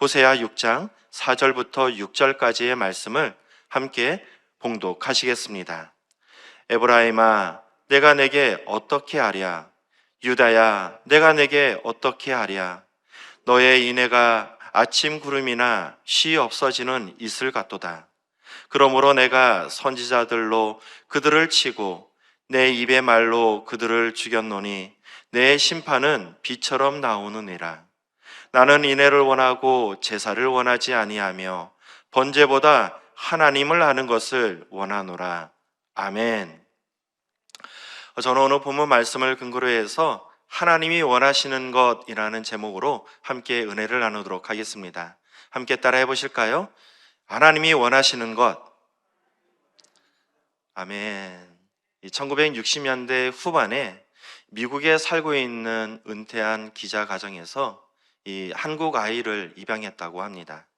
호세아 6장 4절부터 6절까지의 말씀을 함께 봉독하시겠습니다. 에브라임아, 내가 내게 어떻게 하랴? 유다야, 내가 내게 어떻게 하랴? 너의 인애가 아침 구름이나 쉬 없어지는 이슬 같도다. 그러므로 내가 선지자들로 그들을 치고 내 입의 말로 그들을 죽였노니 내 심판은 비처럼 나오느니라. 나는 인애를 원하고 제사를 원하지 아니하며 번제보다 하나님을 아는 것을 원하노라. 아멘. 저는 오늘 본문 말씀을 근거로 해서 하나님이 원하시는 것이라는 제목으로 함께 은혜를 나누도록 하겠습니다. 함께 따라해 보실까요? 하나님이 원하시는 것. 아멘. 1960년대 후반에 미국에 살고 있는 은퇴한 기자 가정에서 이 한국 아이를 입양했다고 합니다.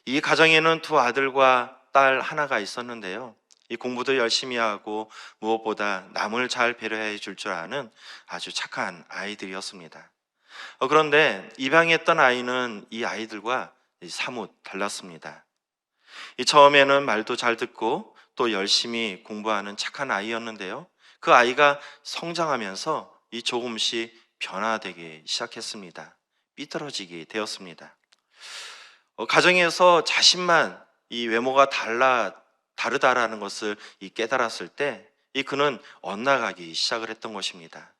이 가정에는 두 아들과 딸 하나가 있었는데요. 이 공부도 열심히 하고 무엇보다 남을 잘 배려해 줄 줄 아는 아주 착한 아이들이었습니다. 그런데 입양했던 아이는 이 아이들과 사뭇 달랐습니다. 처음에는 말도 잘 듣고 또 열심히 공부하는 착한 아이였는데요. 그 아이가 성장하면서 조금씩 변화되기 시작했습니다. 삐뚤어지게 되었습니다. 가정에서 자신만 이 외모가 다르다라는 것을 깨달았을 때 그는 엇나가기 시작을 했던 것입니다.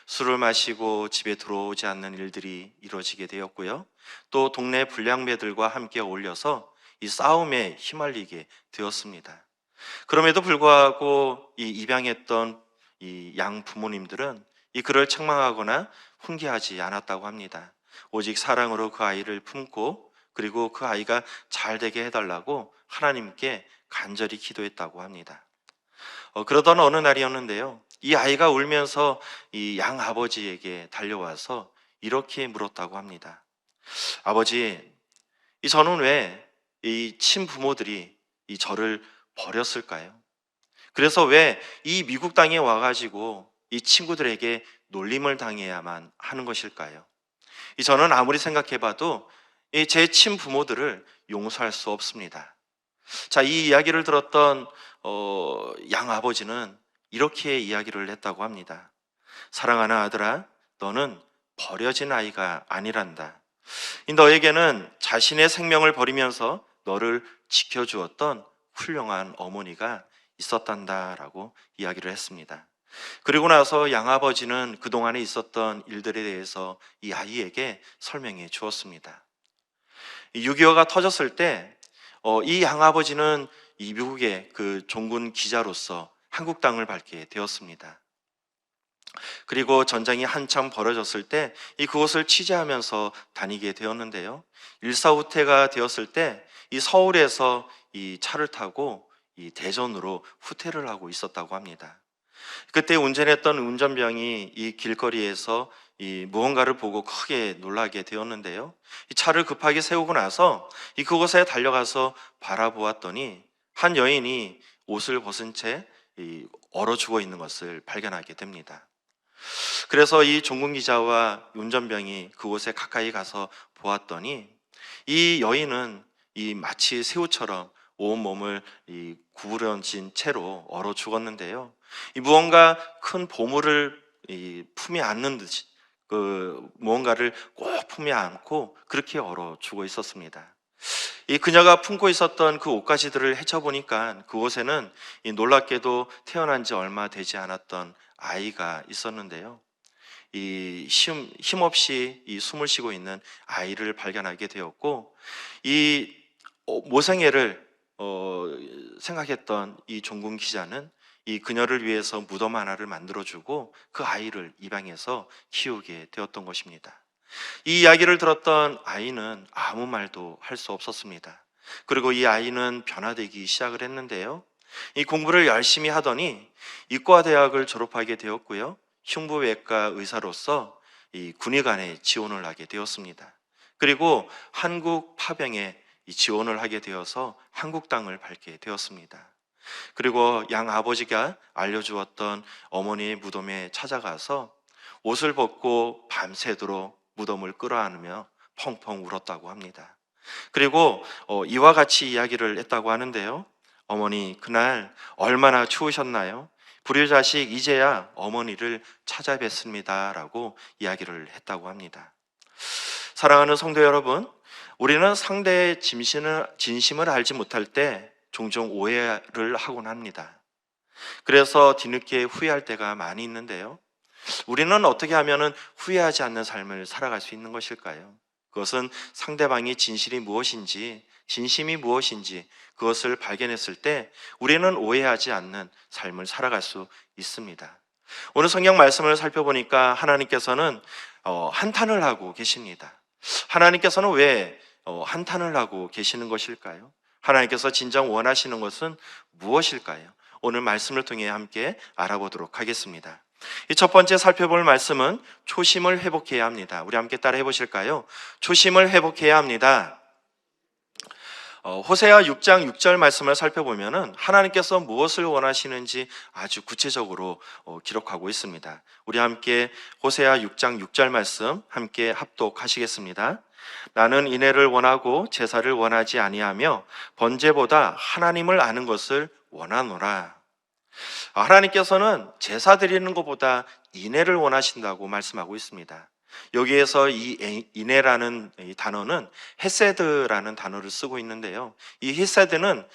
술을 마시고 집에 들어오지 않는 일들이 이루어지게 되었고요. 또 동네 불량배들과 함께 어울려서 이 싸움에 휘말리게 되었습니다. 그럼에도 불구하고 이 입양했던 이 양 부모님들은 그를 책망하거나 훈계하지 않았다고 합니다. 오직 사랑으로 그 아이를 품고 그리고 그 아이가 잘 되게 해달라고 하나님께 간절히 기도했다고 합니다. 그러던 어느 날이었는데요. 이 아이가 울면서 이 양 아버지에게 달려와서 이렇게 물었다고 합니다. 아버지, 저는 왜 이 친부모들이 저를 버렸을까요? 그래서 왜 이 미국 땅에 와가지고 이 친구들에게 놀림을 당해야만 하는 것일까요? 저는 아무리 생각해봐도 제 친부모들을 용서할 수 없습니다. 자, 이 이야기를 들었던 양 아버지는 이렇게 이야기를 했다고 합니다. 사랑하는 아들아, 너는 버려진 아이가 아니란다. 너에게는 자신의 생명을 버리면서 너를 지켜주었던 훌륭한 어머니가 있었단다라고 이야기를 했습니다. 그리고 나서 양아버지는 그동안에 있었던 일들에 대해서 이 아이에게 설명해 주었습니다. 6.25가 터졌을 때 이 양아버지는 이 미국의 그 종군 기자로서 한국 땅을 밟게 되었습니다. 그리고 전쟁이 한참 벌어졌을 때 그곳을 취재하면서 다니게 되었는데요. 일사후퇴가 되었을 때 이 서울에서 이 차를 타고 이 대전으로 후퇴를 하고 있었다고 합니다. 그때 운전했던 운전병이 이 길거리에서 이 무언가를 보고 크게 놀라게 되었는데요. 이 차를 급하게 세우고 나서 그곳에 달려가서 바라보았더니 한 여인이 옷을 벗은 채 얼어 죽어 있는 것을 발견하게 됩니다. 그래서 이 종군 기자와 운전병이 그곳에 가까이 가서 보았더니 이 여인은 마치 새우처럼 온몸을 구부러진 채로 얼어 죽었는데요. 무언가 큰 보물을 품에 안는 듯이 무언가를 꼭 품에 안고 그렇게 얼어 죽어 있었습니다. 그녀가 품고 있었던 그 옷가지들을 헤쳐보니까 그곳에는 놀랍게도 태어난 지 얼마 되지 않았던 아이가 있었는데요. 힘없이 숨을 쉬고 있는 아이를 발견하게 되었고 이 모생애를 생각했던 이 종군 기자는 그녀를 위해서 무덤 하나를 만들어주고 그 아이를 입양해서 키우게 되었던 것입니다. 이 이야기를 들었던 아이는 아무 말도 할 수 없었습니다. 그리고 이 아이는 변화되기 시작을 했는데요. 이 공부를 열심히 하더니 이과대학을 졸업하게 되었고요. 흉부외과 의사로서 이 군의관에 지원을 하게 되었습니다. 그리고 한국 파병에 지원을 하게 되어서 한국 땅을 밟게 되었습니다. 그리고 양 아버지가 알려주었던 어머니의 무덤에 찾아가서 옷을 벗고 밤새도록 무덤을 끌어안으며 펑펑 울었다고 합니다. 그리고 이와 같이 이야기를 했다고 하는데요. 어머니, 그날 얼마나 추우셨나요? 불효자식 이제야 어머니를 찾아뵙습니다 라고 이야기를 했다고 합니다. 사랑하는 성도 여러분, 우리는 상대의 진심을 알지 못할 때 종종 오해를 하곤 합니다. 그래서 뒤늦게 후회할 때가 많이 있는데요. 우리는 어떻게 하면 후회하지 않는 삶을 살아갈 수 있는 것일까요? 그것은 상대방의 진실이 무엇인지, 진심이 무엇인지 그것을 발견했을 때 우리는 오해하지 않는 삶을 살아갈 수 있습니다. 오늘 성경 말씀을 살펴보니까 하나님께서는 한탄을 하고 계십니다. 하나님께서는 왜 한탄을 하고 계시는 것일까요? 하나님께서 진정 원하시는 것은 무엇일까요? 오늘 말씀을 통해 함께 알아보도록 하겠습니다. 이 첫 번째 살펴볼 말씀은 초심을 회복해야 합니다. 우리 함께 따라 해보실까요? 초심을 회복해야 합니다. 호세아 6장 6절 말씀을 살펴보면은 하나님께서 무엇을 원하시는지 아주 구체적으로 기록하고 있습니다. 우리 함께 호세아 6장 6절 말씀 함께 합독하시겠습니다. 나는 인애를 원하고 제사를 원하지 아니하며 번제보다 하나님을 아는 것을 원하노라. 하나님께서는 제사 드리는 것보다 인애를 원하신다고 말씀하고 있습니다. 여기에서 이 인애라는 이 단어는 헤세드라는 단어를 쓰고 있는데요. 이 헤세드는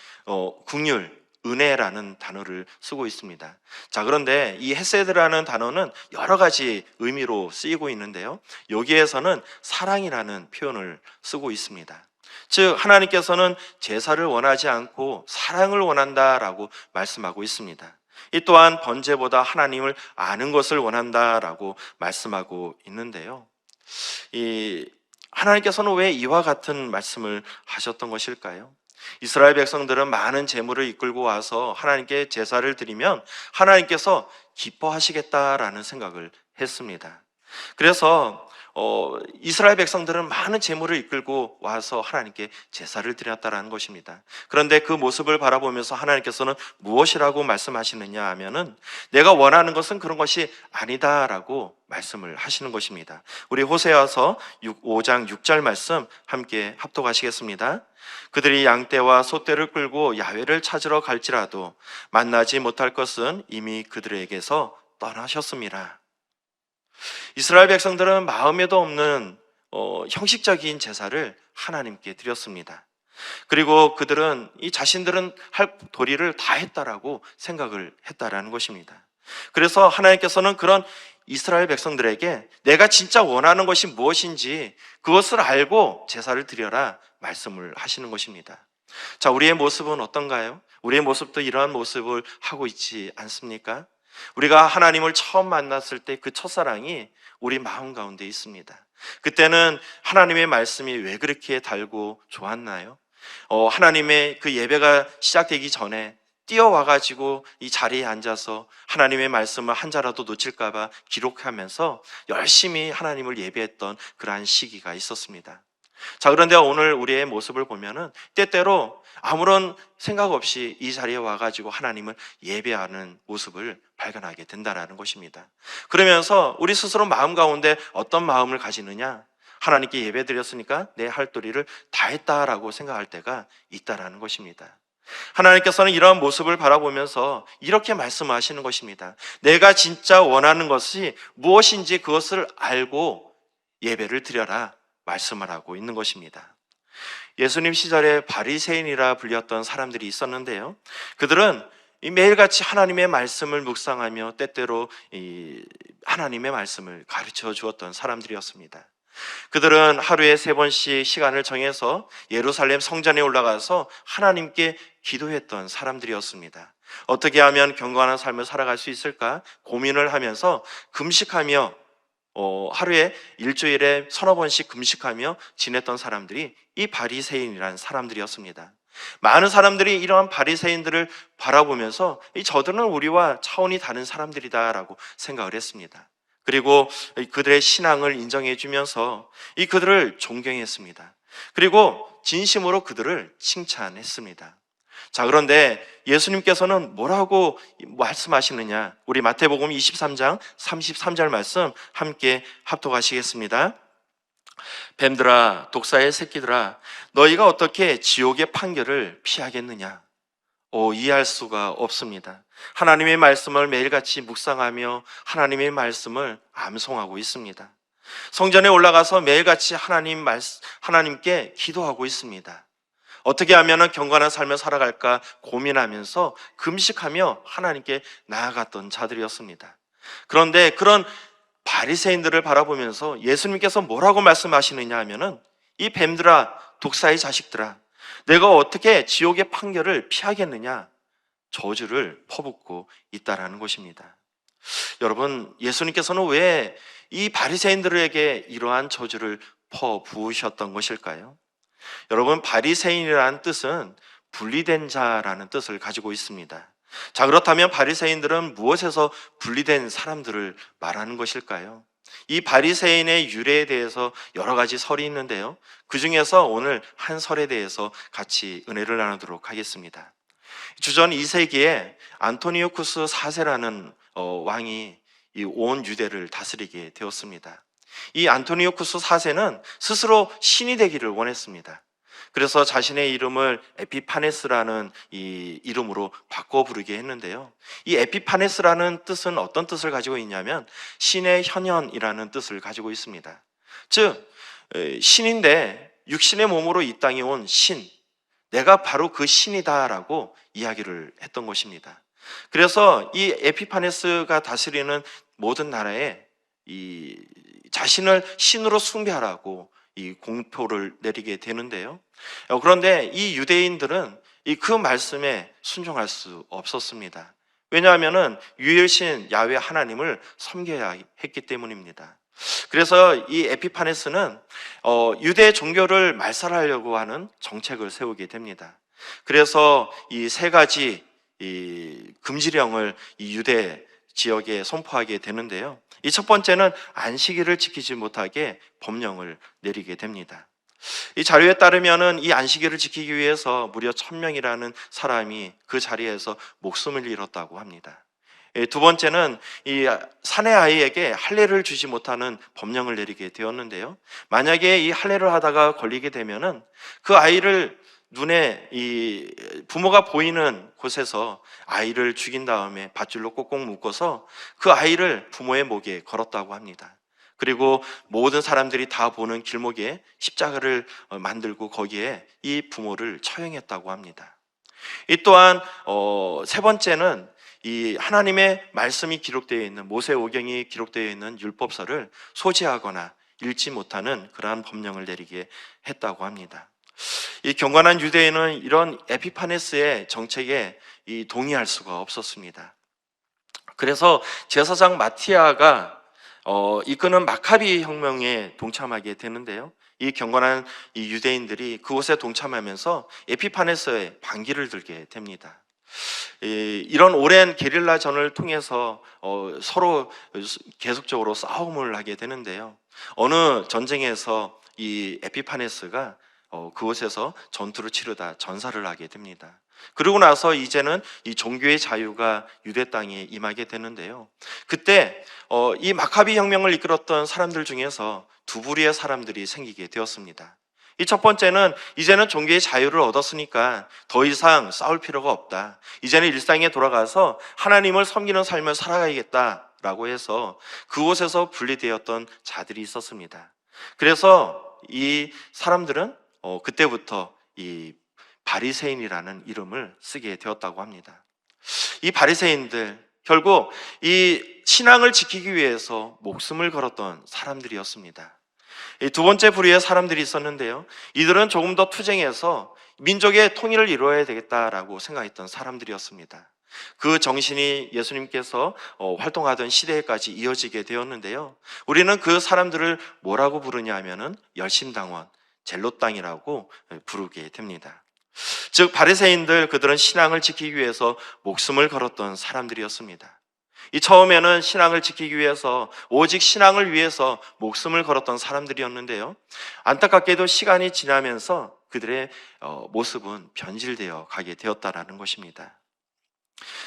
긍휼, 은혜라는 단어를 쓰고 있습니다. 자, 그런데 이 헤세드라는 단어는 여러 가지 의미로 쓰이고 있는데요. 여기에서는 사랑이라는 표현을 쓰고 있습니다. 즉 하나님께서는 제사를 원하지 않고 사랑을 원한다라고 말씀하고 있습니다. 이 또한 번제보다 하나님을 아는 것을 원한다라고 말씀하고 있는데요. 하나님께서는 왜 이와 같은 말씀을 하셨던 것일까요? 이스라엘 백성들은 많은 재물을 이끌고 와서 하나님께 제사를 드리면 하나님께서 기뻐하시겠다라는 생각을 했습니다. 그래서 이스라엘 백성들은 많은 재물을 이끌고 와서 하나님께 제사를 드렸다라는 것입니다. 그런데 그 모습을 바라보면서 하나님께서는 무엇이라고 말씀하시느냐 하면은 내가 원하는 것은 그런 것이 아니다라고 말씀을 하시는 것입니다. 우리 호세아서 5장 6절 말씀 함께 합독하시겠습니다. 그들이 양떼와 소떼를 끌고 야훼를 찾으러 갈지라도 만나지 못할 것은 이미 그들에게서 떠나셨습니다. 이스라엘 백성들은 마음에도 없는 형식적인 제사를 하나님께 드렸습니다. 그리고 그들은 이 자신들은 할 도리를 다 했다라고 생각을 했다라는 것입니다. 그래서 하나님께서는 그런 이스라엘 백성들에게 내가 진짜 원하는 것이 무엇인지 그것을 알고 제사를 드려라 말씀을 하시는 것입니다. 자, 우리의 모습은 어떤가요? 우리의 모습도 이러한 모습을 하고 있지 않습니까? 우리가 하나님을 처음 만났을 때 그 첫사랑이 우리 마음 가운데 있습니다. 그때는 하나님의 말씀이 왜 그렇게 달고 좋았나요? 하나님의 그 예배가 시작되기 전에 뛰어와가지고 이 자리에 앉아서 하나님의 말씀을 한 자라도 놓칠까봐 기록하면서 열심히 하나님을 예배했던 그러한 시기가 있었습니다. 자, 그런데 오늘 우리의 모습을 보면은 때때로 아무런 생각 없이 이 자리에 와가지고 하나님을 예배하는 모습을 발견하게 된다는 것입니다. 그러면서 우리 스스로 마음 가운데 어떤 마음을 가지느냐? 하나님께 예배 드렸으니까 내 할 도리를 다 했다라고 생각할 때가 있다라는 것입니다. 하나님께서는 이러한 모습을 바라보면서 이렇게 말씀하시는 것입니다. 내가 진짜 원하는 것이 무엇인지 그것을 알고 예배를 드려라 말씀을 하고 있는 것입니다. 예수님 시절에 바리새인이라 불렸던 사람들이 있었는데요. 그들은 매일같이 하나님의 말씀을 묵상하며 때때로 하나님의 말씀을 가르쳐 주었던 사람들이었습니다. 그들은 하루에 3번씩 시간을 정해서 예루살렘 성전에 올라가서 하나님께 기도했던 사람들이었습니다. 어떻게 하면 경건한 삶을 살아갈 수 있을까 고민을 하면서 금식하며 하루에 일주일에 3-4번씩 금식하며 지냈던 사람들이 이 바리새인이라는 사람들이었습니다. 많은 사람들이 이러한 바리새인들을 바라보면서 저들은 우리와 차원이 다른 사람들이다라고 생각을 했습니다. 그리고 그들의 신앙을 인정해 주면서 그들을 존경했습니다. 그리고 진심으로 그들을 칭찬했습니다. 자, 그런데 예수님께서는 뭐라고 말씀하시느냐? 우리 마태복음 23장 33절 말씀 함께 합독하시겠습니다. 뱀들아, 독사의 새끼들아, 너희가 어떻게 지옥의 판결을 피하겠느냐? 이해할 수가 없습니다. 하나님의 말씀을 매일같이 묵상하며 하나님의 말씀을 암송하고 있습니다. 성전에 올라가서 매일같이 하나님께 기도하고 있습니다. 어떻게 하면 경건한 삶을 살아갈까 고민하면서 금식하며 하나님께 나아갔던 자들이었습니다. 그런데 그런 바리새인들을 바라보면서 예수님께서 뭐라고 말씀하시느냐 하면은, 이 뱀들아, 독사의 자식들아, 내가 어떻게 지옥의 판결을 피하겠느냐, 저주를 퍼붓고 있다라는 것입니다. 여러분, 예수님께서는 왜 이 바리새인들에게 이러한 저주를 퍼부으셨던 것일까요? 여러분, 바리새인이라는 뜻은 분리된 자라는 뜻을 가지고 있습니다. 자, 그렇다면 바리새인들은 무엇에서 분리된 사람들을 말하는 것일까요? 이 바리새인의 유래에 대해서 여러 가지 설이 있는데요, 그 중에서 오늘 한 설에 대해서 같이 은혜를 나누도록 하겠습니다. 주전 2세기에 안토니오쿠스 4세라는 왕이 이 온 유대를 다스리게 되었습니다. 이 안토니오쿠스 4세는 스스로 신이 되기를 원했습니다. 그래서 자신의 이름을 에피파네스라는 이 이름으로 바꿔 부르게 했는데요, 이 에피파네스라는 뜻은 어떤 뜻을 가지고 있냐면 신의 현현이라는 뜻을 가지고 있습니다. 즉, 신인데 육신의 몸으로 이 땅에 온 신, 내가 바로 그 신이다라고 이야기를 했던 것입니다. 그래서 이 에피파네스가 다스리는 모든 나라에 이 자신을 신으로 숭배하라고 이 공표를 내리게 되는데요, 그런데 이 유대인들은 그 말씀에 순종할 수 없었습니다. 왜냐하면 유일신 야훼 하나님을 섬겨야 했기 때문입니다. 그래서 이 에피파네스는 유대 종교를 말살하려고 하는 정책을 세우게 됩니다. 그래서 이 세 가지 이 금지령을 이 유대 지역에 선포하게 되는데요, 이 첫 번째는 안식일을 지키지 못하게 법령을 내리게 됩니다. 이 자료에 따르면은 이 안식일을 지키기 위해서 무려 1000명이라는 사람이 그 자리에서 목숨을 잃었다고 합니다. 두 번째는 이 사내 아이에게 할례를 주지 못하는 법령을 내리게 되었는데요, 만약에 이 할례를 하다가 걸리게 되면은 그 아이를 눈에 이 부모가 보이는 곳에서 아이를 죽인 다음에 밧줄로 꼭꼭 묶어서 그 아이를 부모의 목에 걸었다고 합니다. 그리고 모든 사람들이 다 보는 길목에 십자가를 만들고 거기에 이 부모를 처형했다고 합니다. 이 또한 세 번째는 이 하나님의 말씀이 기록되어 있는 모세오경이 기록되어 있는 율법서를 소지하거나 읽지 못하는 그러한 법령을 내리게 했다고 합니다. 이 경건한 유대인은 이런 에피파네스의 정책에 동의할 수가 없었습니다. 그래서 제사장 마티아가 이끄는 마카비 혁명에 동참하게 되는데요, 이 경건한 이 유대인들이 그곳에 동참하면서 에피파네스의 반기를 들게 됩니다. 이런 오랜 게릴라전을 통해서 서로 계속적으로 싸움을 하게 되는데요, 어느 전쟁에서 이 에피파네스가 그곳에서 전투를 치르다 전사를 하게 됩니다. 그러고 나서 이제는 이 종교의 자유가 유대 땅에 임하게 되는데요, 그때 이 마카비 혁명을 이끌었던 사람들 중에서 두 부류의 사람들이 생기게 되었습니다. 이 첫 번째는 이제는 종교의 자유를 얻었으니까 더 이상 싸울 필요가 없다, 이제는 일상에 돌아가서 하나님을 섬기는 삶을 살아가야겠다라고 해서 그곳에서 분리되었던 자들이 있었습니다. 그래서 이 사람들은 그때부터 이 바리새인이라는 이름을 쓰게 되었다고 합니다. 이 바리새인들, 결국 이 신앙을 지키기 위해서 목숨을 걸었던 사람들이었습니다. 이 두 번째 부류의 사람들이 있었는데요, 이들은 조금 더 투쟁해서 민족의 통일을 이루어야 되겠다라고 생각했던 사람들이었습니다. 그 정신이 예수님께서 활동하던 시대까지 이어지게 되었는데요, 우리는 그 사람들을 뭐라고 부르냐 하면은 열심당원, 젤롯당이라고 부르게 됩니다. 즉, 바리새인들, 그들은 신앙을 지키기 위해서 목숨을 걸었던 사람들이었습니다. 이 처음에는 신앙을 지키기 위해서, 오직 신앙을 위해서 목숨을 걸었던 사람들이었는데요, 안타깝게도 시간이 지나면서 그들의 모습은 변질되어 가게 되었다라는 것입니다.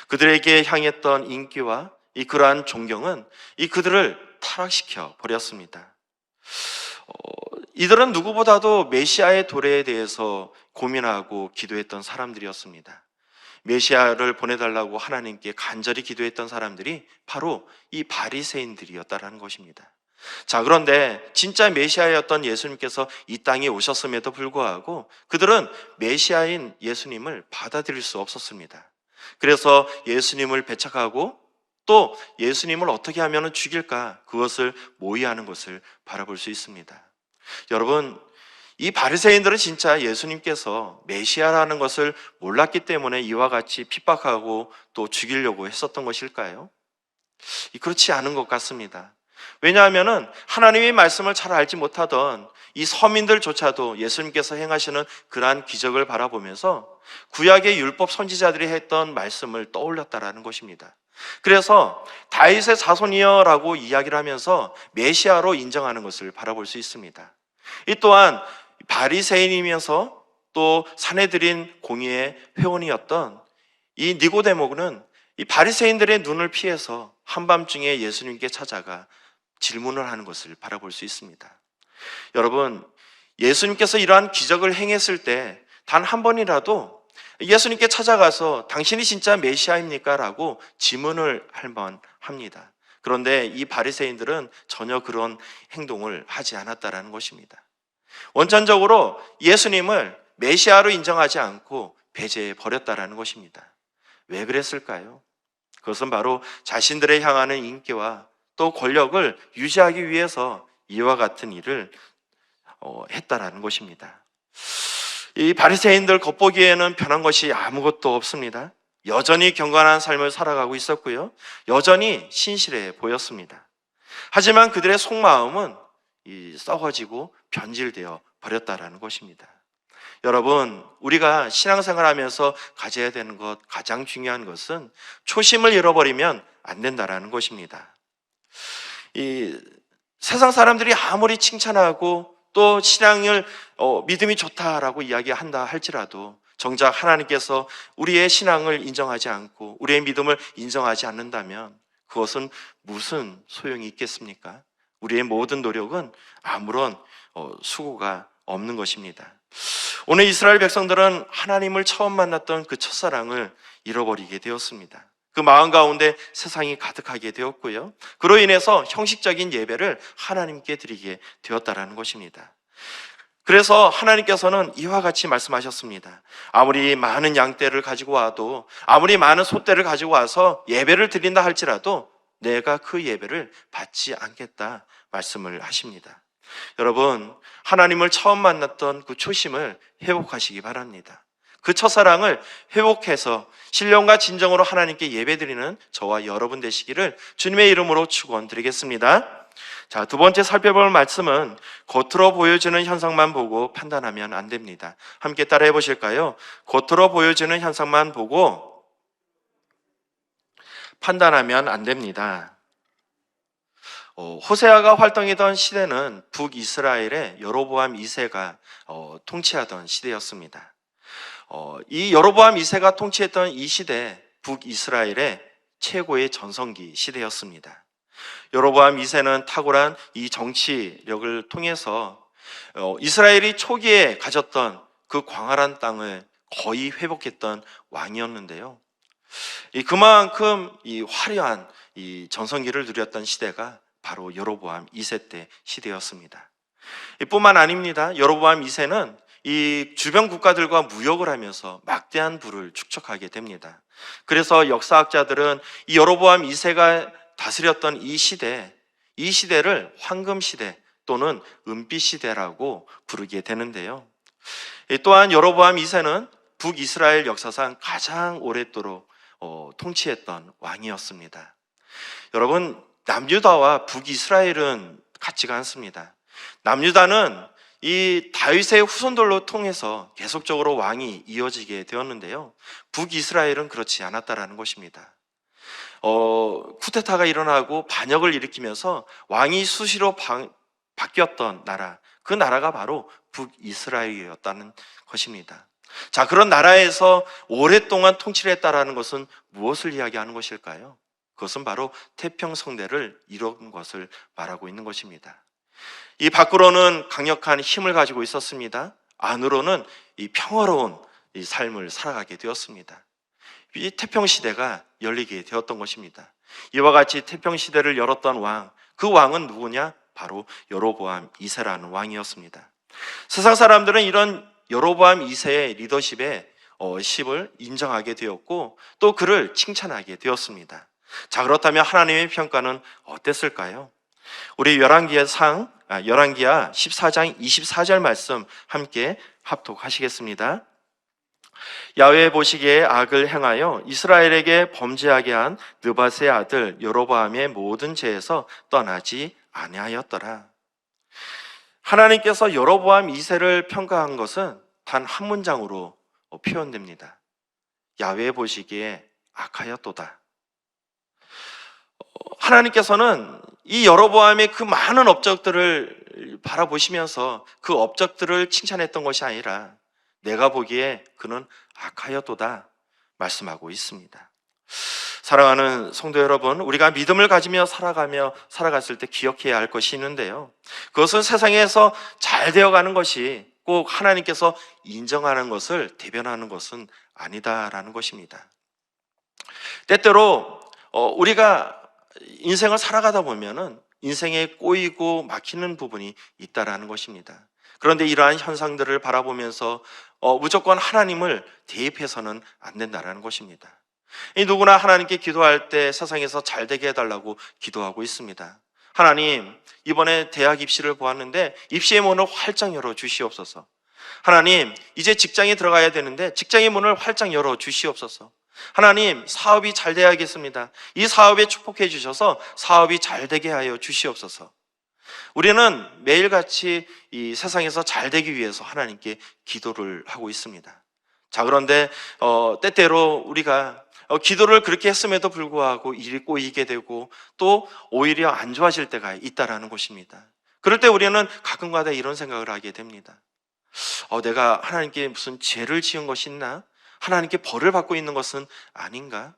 그들에게 향했던 인기와 그러한 존경은 그들을 타락시켜 버렸습니다. 이들은 누구보다도 메시아의 도래에 대해서 고민하고 기도했던 사람들이었습니다. 메시아를 보내달라고 하나님께 간절히 기도했던 사람들이 바로 이 바리새인들이었다라는 것입니다. 자, 그런데 진짜 메시아였던 예수님께서 이 땅에 오셨음에도 불구하고 그들은 메시아인 예수님을 받아들일 수 없었습니다. 그래서 예수님을 배척하고 또 예수님을 어떻게 하면 죽일까, 그것을 모의하는 것을 바라볼 수 있습니다. 여러분, 이 바리새인들은 진짜 예수님께서 메시아라는 것을 몰랐기 때문에 이와 같이 핍박하고 또 죽이려고 했었던 것일까요? 그렇지 않은 것 같습니다. 왜냐하면 하나님의 말씀을 잘 알지 못하던 이 서민들조차도 예수님께서 행하시는 그러한 기적을 바라보면서 구약의 율법 선지자들이 했던 말씀을 떠올렸다라는 것입니다. 그래서 다윗의 자손이여라고 이야기를 하면서 메시아로 인정하는 것을 바라볼 수 있습니다. 이 또한 바리새인이면서 또 산헤드린 공의의 회원이었던 이 니고데모는 이 바리새인들의 눈을 피해서 한밤중에 예수님께 찾아가 질문을 하는 것을 바라볼 수 있습니다. 여러분, 예수님께서 이러한 기적을 행했을 때 단 한 번이라도 예수님께 찾아가서 당신이 진짜 메시아입니까? 라고 질문을 할 만합니다. 그런데 이 바리새인들은 전혀 그런 행동을 하지 않았다라는 것입니다. 원천적으로 예수님을 메시아로 인정하지 않고 배제해 버렸다라는 것입니다. 왜 그랬을까요? 그것은 바로 자신들의 향하는 인기와 또 권력을 유지하기 위해서 이와 같은 일을 했다라는 것입니다. 이 바리새인들 겉보기에는 변한 것이 아무것도 없습니다. 여전히 경건한 삶을 살아가고 있었고요, 여전히 신실해 보였습니다. 하지만 그들의 속마음은 썩어지고 변질되어 버렸다라는 것입니다. 여러분, 우리가 신앙생활하면서 가져야 되는 것, 가장 중요한 것은 초심을 잃어버리면 안 된다라는 것입니다. 이 세상 사람들이 아무리 칭찬하고 또 신앙을 믿음이 좋다라고 이야기한다 할지라도 정작 하나님께서 우리의 신앙을 인정하지 않고 우리의 믿음을 인정하지 않는다면 그것은 무슨 소용이 있겠습니까? 우리의 모든 노력은 아무런 수고가 없는 것입니다. 오늘 이스라엘 백성들은 하나님을 처음 만났던 그 첫사랑을 잃어버리게 되었습니다. 그 마음 가운데 세상이 가득하게 되었고요, 그로 인해서 형식적인 예배를 하나님께 드리게 되었다라는 것입니다. 그래서 하나님께서는 이와 같이 말씀하셨습니다. 아무리 많은 양떼를 가지고 와도, 아무리 많은 소떼를 가지고 와서 예배를 드린다 할지라도 내가 그 예배를 받지 않겠다 말씀을 하십니다. 여러분, 하나님을 처음 만났던 그 초심을 회복하시기 바랍니다. 그 첫사랑을 회복해서 신령과 진정으로 하나님께 예배드리는 저와 여러분 되시기를 주님의 이름으로 축원드리겠습니다. 자, 두 번째 살펴볼 말씀은 겉으로 보여지는 현상만 보고 판단하면 안 됩니다. 함께 따라해 보실까요? 겉으로 보여지는 현상만 보고 판단하면 안 됩니다. 호세아가 활동했던 시대는 북이스라엘의 여로보암 2세가 통치하던 시대였습니다. 이 여로보암 2세가 통치했던 이 시대, 북이스라엘의 최고의 전성기 시대였습니다. 여로보암 2세는 탁월한 이 정치력을 통해서 이스라엘이 초기에 가졌던 그 광활한 땅을 거의 회복했던 왕이었는데요, 그만큼 이 화려한 이 전성기를 누렸던 시대가 바로 여로보암 2세 때 시대였습니다. 뿐만 아닙니다. 여로보암 2세는 이 주변 국가들과 무역을 하면서 막대한 부를 축적하게 됩니다. 그래서 역사학자들은 이 여로보암 2세가 다스렸던 이 시대를 황금시대 또는 은빛시대라고 부르게 되는데요, 또한 여로보암 2세는 북이스라엘 역사상 가장 오랫도록 통치했던 왕이었습니다. 여러분, 남유다와 북이스라엘은 같지가 않습니다. 남유다는 이 다윗의 후손들로 통해서 계속적으로 왕이 이어지게 되었는데요, 북이스라엘은 그렇지 않았다라는 것입니다. 쿠데타가 일어나고 반역을 일으키면서 왕이 수시로 바뀌었던 나라, 그 나라가 바로 북이스라엘이었다는 것입니다. 자, 그런 나라에서 오랫동안 통치를 했다라는 것은 무엇을 이야기하는 것일까요? 그것은 바로 태평성대를 이룬 것을 말하고 있는 것입니다. 이 밖으로는 강력한 힘을 가지고 있었습니다. 안으로는 이 평화로운 이 삶을 살아가게 되었습니다. 이 태평시대가 열리게 되었던 것입니다. 이와 같이 태평시대를 열었던 왕, 그 왕은 누구냐? 바로 여로보암 2세라는 왕이었습니다. 세상 사람들은 이런 여로보암 2세의 리더십에 십을 인정하게 되었고 또 그를 칭찬하게 되었습니다. 자, 그렇다면 하나님의 평가는 어땠을까요? 우리 열왕기하 14장 24절 말씀 함께 합독하시겠습니다. 야훼 보시기에 악을 행하여 이스라엘에게 범죄하게 한 느밧의 아들 여로보암의 모든 죄에서 떠나지 아니하였더라. 하나님께서 여로보암 2세를 평가한 것은 단 한 문장으로 표현됩니다. 야훼 보시기에 악하였도다. 하나님께서는 이 여로보암의 그 많은 업적들을 바라보시면서 그 업적들을 칭찬했던 것이 아니라 내가 보기에 그는 악하였도다 말씀하고 있습니다. 사랑하는 성도 여러분, 우리가 믿음을 가지며 살아갔을 때 기억해야 할 것이 있는데요, 그것은 세상에서 잘 되어가는 것이 꼭 하나님께서 인정하는 것을 대변하는 것은 아니다라는 것입니다. 때때로 우리가 인생을 살아가다 보면은 인생에 꼬이고 막히는 부분이 있다라는 것입니다. 그런데 이러한 현상들을 바라보면서 무조건 하나님을 대입해서는 안 된다라는 것입니다. 누구나 하나님께 기도할 때 세상에서 잘 되게 해달라고 기도하고 있습니다. 하나님, 이번에 대학 입시를 보았는데 입시의 문을 활짝 열어 주시옵소서. 하나님, 이제 직장에 들어가야 되는데 직장의 문을 활짝 열어 주시옵소서. 하나님, 사업이 잘 돼야겠습니다. 이 사업에 축복해 주셔서 사업이 잘 되게 하여 주시옵소서. 우리는 매일같이 이 세상에서 잘 되기 위해서 하나님께 기도를 하고 있습니다. 자, 그런데 때때로 우리가 기도를 그렇게 했음에도 불구하고 일이 꼬이게 되고 또 오히려 안 좋아질 때가 있다라는 것입니다. 그럴 때 우리는 가끔가다 이런 생각을 하게 됩니다. 내가 하나님께 무슨 죄를 지은 것이 있나? 하나님께 벌을 받고 있는 것은 아닌가?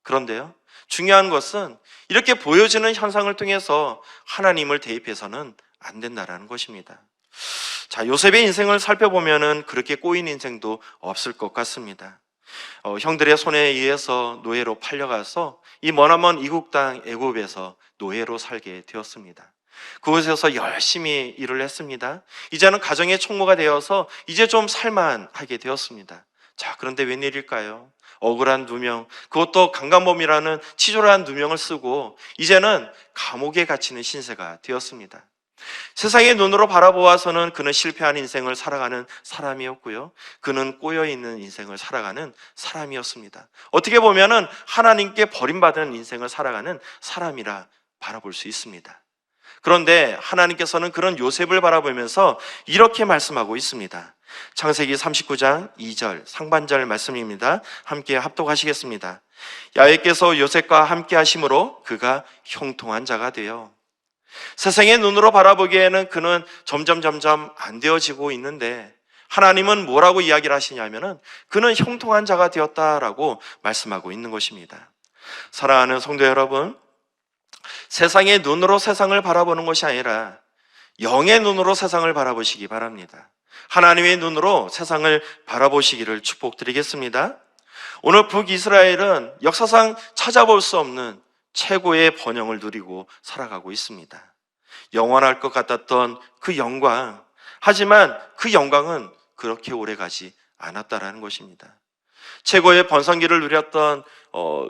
그런데요, 중요한 것은 이렇게 보여지는 현상을 통해서 하나님을 대입해서는 안 된다라는 것입니다. 자, 요셉의 인생을 살펴보면은 그렇게 꼬인 인생도 없을 것 같습니다. 형들의 손에 의해서 노예로 팔려가서 이 머나먼 이국 땅 애굽에서 노예로 살게 되었습니다. 그곳에서 열심히 일을 했습니다. 이제는 가정의 총무가 되어서 이제 좀 살만하게 되었습니다. 자, 그런데 웬일일까요? 억울한 누명, 그것도 강간범이라는 치졸한 누명을 쓰고 이제는 감옥에 갇히는 신세가 되었습니다. 세상의 눈으로 바라보아서는 그는 실패한 인생을 살아가는 사람이었고요, 그는 꼬여있는 인생을 살아가는 사람이었습니다. 어떻게 보면은 하나님께 버림받은 인생을 살아가는 사람이라 바라볼 수 있습니다. 그런데 하나님께서는 그런 요셉을 바라보면서 이렇게 말씀하고 있습니다. 창세기 39장 2절 상반절 말씀입니다. 함께 합독하시겠습니다. 야훼께서 요셉과 함께 하심으로 그가 형통한 자가 되어. 세상의 눈으로 바라보기에는 그는 점점 안 되어지고 있는데 하나님은 뭐라고 이야기를 하시냐면은 그는 형통한 자가 되었다라고 말씀하고 있는 것입니다. 사랑하는 성도 여러분, 세상의 눈으로 세상을 바라보는 것이 아니라 영의 눈으로 세상을 바라보시기 바랍니다. 하나님의 눈으로 세상을 바라보시기를 축복드리겠습니다. 오늘 북이스라엘은 역사상 찾아볼 수 없는 최고의 번영을 누리고 살아가고 있습니다. 영원할 것 같았던 그 영광, 하지만 그 영광은 그렇게 오래가지 않았다라는 것입니다. 최고의 번성기를 누렸던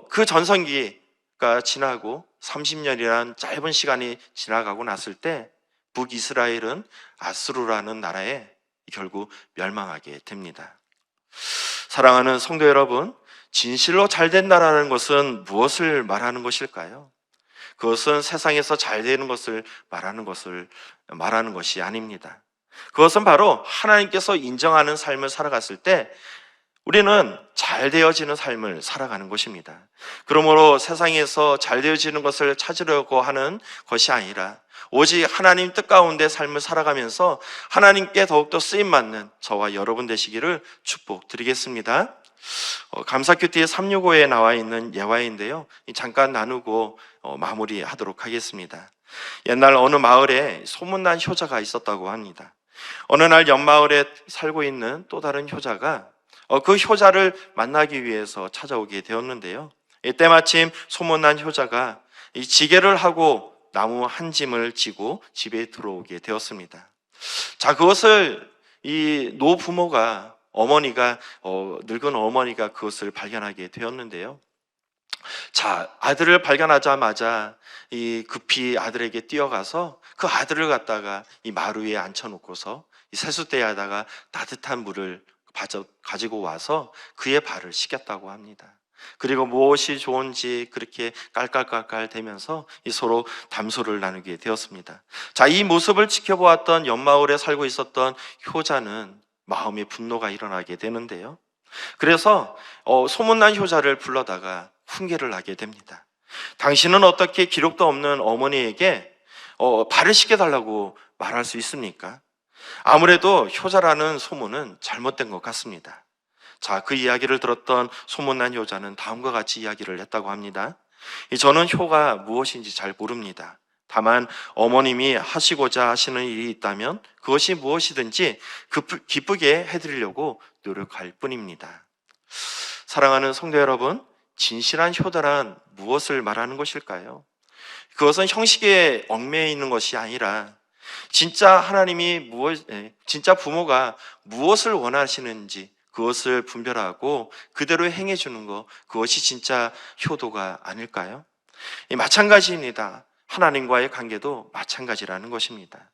그 전성기가 지나고 30년이라는 짧은 시간이 지나가고 났을 때 북이스라엘은 아수르라는 나라에 결국 멸망하게 됩니다. 사랑하는 성도 여러분, 진실로 잘된 나라는 것은 무엇을 말하는 것일까요? 그것은 세상에서 잘 되는 것을 말하는 것이 아닙니다. 그것은 바로 하나님께서 인정하는 삶을 살아갔을 때 우리는 잘 되어지는 삶을 살아가는 것입니다. 그러므로 세상에서 잘 되어지는 것을 찾으려고 하는 것이 아니라 오직 하나님 뜻 가운데 삶을 살아가면서 하나님께 더욱더 쓰임받는 저와 여러분 되시기를 축복드리겠습니다. 감사 큐티의 365에 나와 있는 예화인데요, 잠깐 나누고 마무리하도록 하겠습니다. 옛날 어느 마을에 소문난 효자가 있었다고 합니다. 어느 날 옆마을에 살고 있는 또 다른 효자가 그 효자를 만나기 위해서 찾아오게 되었는데요. 이때 마침 소문난 효자가 이 지게를 하고 나무 한 짐을 지고 집에 들어오게 되었습니다. 자, 그것을 이 노부모가 늙은 어머니가 그것을 발견하게 되었는데요. 자, 아들을 발견하자마자 이 급히 아들에게 뛰어가서 그 아들을 갖다가 이 마루 위에 앉혀놓고서 이 세숫대에다가 따뜻한 물을 가지고 와서 그의 발을 씻겼다고 합니다. 그리고 무엇이 좋은지 그렇게 깔깔깔깔 대면서 이 서로 담소를 나누게 되었습니다. 자, 이 모습을 지켜보았던 옆마을에 살고 있었던 효자는 마음의 분노가 일어나게 되는데요. 그래서 소문난 효자를 불러다가 훈계를 하게 됩니다. 당신은 어떻게 기록도 없는 어머니에게 발을 씻겨달라고 말할 수 있습니까? 아무래도 효자라는 소문은 잘못된 것 같습니다. 자, 그 이야기를 들었던 소문난 효자는 다음과 같이 이야기를 했다고 합니다. 저는 효가 무엇인지 잘 모릅니다. 다만 어머님이 하시고자 하시는 일이 있다면 그것이 무엇이든지 기쁘게 해드리려고 노력할 뿐입니다. 사랑하는 성도 여러분, 진실한 효도란 무엇을 말하는 것일까요? 그것은 형식에 얽매여 있는 것이 아니라 진짜 진짜 부모가 무엇을 원하시는지 그것을 분별하고 그대로 행해주는 것, 그것이 진짜 효도가 아닐까요? 마찬가지입니다. 하나님과의 관계도 마찬가지라는 것입니다.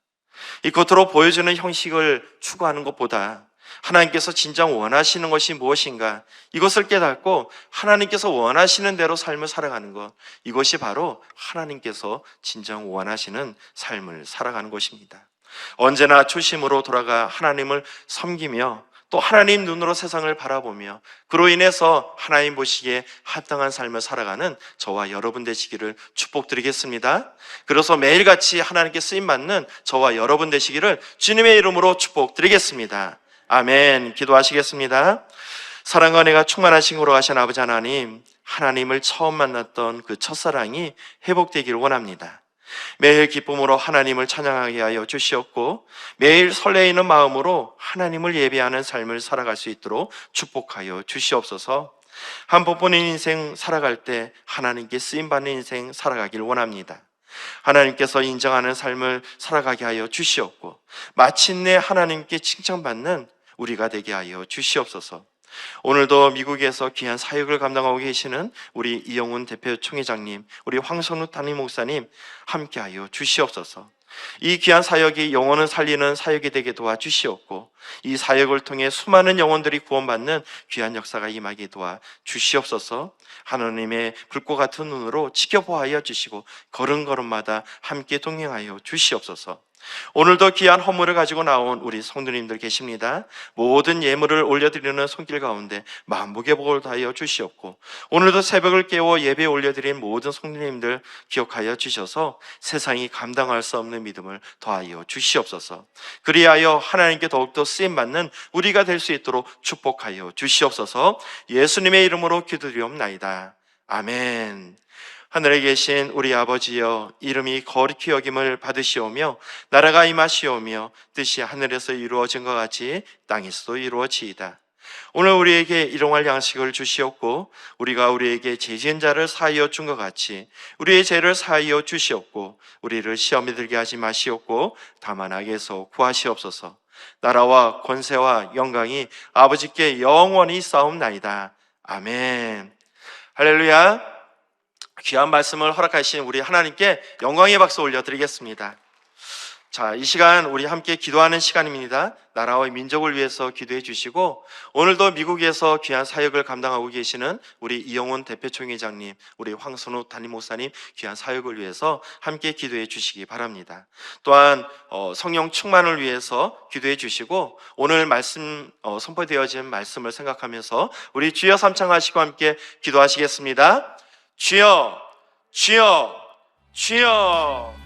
이 겉으로 보여주는 형식을 추구하는 것보다 하나님께서 진정 원하시는 것이 무엇인가, 이것을 깨닫고 하나님께서 원하시는 대로 삶을 살아가는 것, 이것이 바로 하나님께서 진정 원하시는 삶을 살아가는 것입니다. 언제나 초심으로 돌아가 하나님을 섬기며 또 하나님 눈으로 세상을 바라보며 그로 인해서 하나님 보시기에 합당한 삶을 살아가는 저와 여러분 되시기를 축복드리겠습니다. 그래서 매일같이 하나님께 쓰임받는 저와 여러분 되시기를 주님의 이름으로 축복드리겠습니다. 아멘. 기도하시겠습니다. 사랑과 은혜가 충만하신 으로 가신 아버지 하나님, 하나님을 처음 만났던 그 첫사랑이 회복되기를 원합니다. 매일 기쁨으로 하나님을 찬양하게 하여 주시옵고 매일 설레이는 마음으로 하나님을 예배하는 삶을 살아갈 수 있도록 축복하여 주시옵소서. 한 번뿐인 인생 살아갈 때 하나님께 쓰임받는 인생 살아가길 원합니다. 하나님께서 인정하는 삶을 살아가게 하여 주시옵고 마침내 하나님께 칭찬받는 우리가 되게 하여 주시옵소서. 오늘도 미국에서 귀한 사역을 감당하고 계시는 우리 이영훈 대표 총회장님, 우리 황선우 담임 목사님 함께하여 주시옵소서. 이 귀한 사역이 영혼을 살리는 사역이 되게 도와주시옵고 이 사역을 통해 수많은 영혼들이 구원받는 귀한 역사가 임하게 도와주시옵소서. 하나님의 불꽃 같은 눈으로 지켜보아야 주시고 걸음걸음마다 함께 동행하여 주시옵소서. 오늘도 귀한 헌물을 가지고 나온 우리 성도님들 계십니다. 모든 예물을 올려드리는 손길 가운데 만복의 복을 다하여 주시옵고 오늘도 새벽을 깨워 예배 올려드린 모든 성도님들 기억하여 주셔서 세상이 감당할 수 없는 믿음을 더하여 주시옵소서. 그리하여 하나님께 더욱더 쓰임받는 우리가 될 수 있도록 축복하여 주시옵소서. 예수님의 이름으로 기도드리옵나이다. 아멘. 하늘에 계신 우리 아버지여, 이름이 거룩히 여김을 받으시오며 나라가 임하시오며 뜻이 하늘에서 이루어진 것 같이 땅에서도 이루어지이다. 오늘 우리에게 일용할 양식을 주시옵고 우리가 우리에게 죄 지은 자를 사하여 준 것 같이 우리의 죄를 사하여 주시옵고 우리를 시험에 들게 하지 마시옵고 다만 악에서 구하시옵소서. 나라와 권세와 영광이 아버지께 영원히 싸움나이다. 아멘. 할렐루야. 귀한 말씀을 허락하신 우리 하나님께 영광의 박수 올려드리겠습니다. 자, 이 시간 우리 함께 기도하는 시간입니다. 나라와 민족을 위해서 기도해 주시고 오늘도 미국에서 귀한 사역을 감당하고 계시는 우리 이영훈 대표총회장님, 우리 황선우 담임 목사님 귀한 사역을 위해서 함께 기도해 주시기 바랍니다. 또한 성령 충만을 위해서 기도해 주시고 오늘 말씀 선포되어진 말씀을 생각하면서 우리 주여 삼창하시고 함께 기도하시겠습니다. 주여, 주여, 주여.